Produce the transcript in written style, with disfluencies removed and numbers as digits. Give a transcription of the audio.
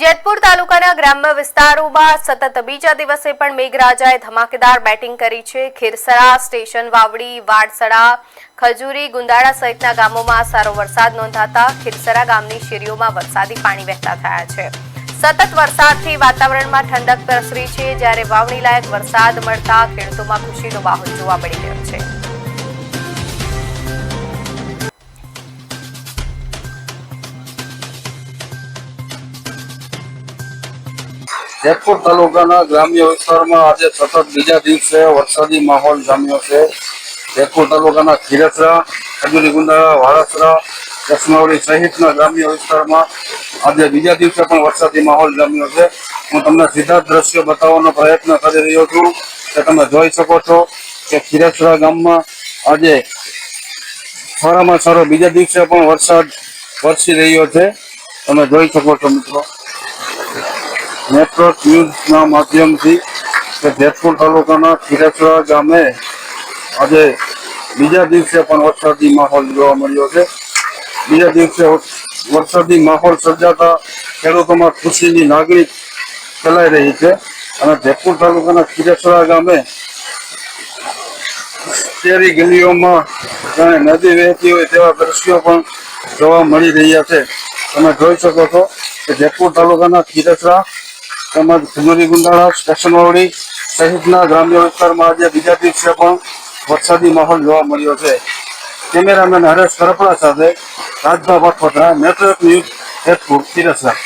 જેતપુર તાલુકાના ગ્રામ્ય વિસ્તારોમાં સતત બીજા દિવસે પણ મેઘરાજાએ ધમાકેદાર બેટિંગ કરી છે। ખીરસરા, સ્ટેશન વાવડી, વાડસડા, ખજૂરી, ગુંદાળા સહિતના ગામોમાં સારો વરસાદ નોંધાતા ખીરસરા ગામની શેરીઓમાં વરસાદી પાણી વહેતા થયા છે। સતત વરસાદથી વાતાવરણમાં ઠંડક પ્રસરી છે, જ્યારે વાવણી લાયક વરસાદ મળતા ખેડૂતોમાં ખુશીનો માહોલ જોવા મળી રહ્યો છે। જેતપુર તાલુકાના ગ્રામ્ય વિસ્તારમાં આજે સતત બીજા દિવસે વરસાદી માહોલ જામ્યો છે। જેતપુર તાલુકાના ખીરસરા, ખજૂરી, ગુંદાળા, વાડસરા, ચશ્માવડી સહિતના ગ્રામ્ય વિસ્તારમાં આજે બીજા દિવસે પણ વરસાદી માહોલ જામ્યો છે। હું તમને સીધા દ્રશ્યો બતાવવાનો પ્રયત્ન કરી રહ્યો છું કે તમે જોઈ શકો છો કે ખીરસરા ગામમાં આજે સારામાં સારો બીજા દિવસે પણ વરસાદ વરસી રહ્યો છે। તમે જોઈ શકો છો મિત્રો નેટવર્ક ન્યૂઝના માધ્યમથી કે જેતપુર તાલુકાના ખીરસરા ગામે આજે બીજા દિવસે પણ વરસાદી માહોલ જોવા મળ્યો છે। બીજા દિવસે વરસાદી માહોલ સર્જાતા ખેડૂતોમાં ખુશીની લાગણી ફેલાઈ રહી છે અને જેતપુર તાલુકાના ખીરસરા ગામે શેરી ગલીઓમાં જાણે નદી વહેતી હોય તેવા દ્રશ્યો પણ જોવા મળી રહ્યા છે। તમે જોઈ શકો છો કે જેતપુર તાલુકાના ખીરસરા તેમજ ખજૂરી, ગુંદાળા, સ્ટેશન વાવડી સહિતના ગ્રામ્ય વિસ્તારમાં આજે બીજા દિવસે પણ વરસાદી માહોલ જોવા મળ્યો છે। કેમેરામેન હરેશ કરપડા સાથે રાજભા પાઠવતા, નેટવર્ક ન્યૂઝ, જેતપુર, ખીરસરા।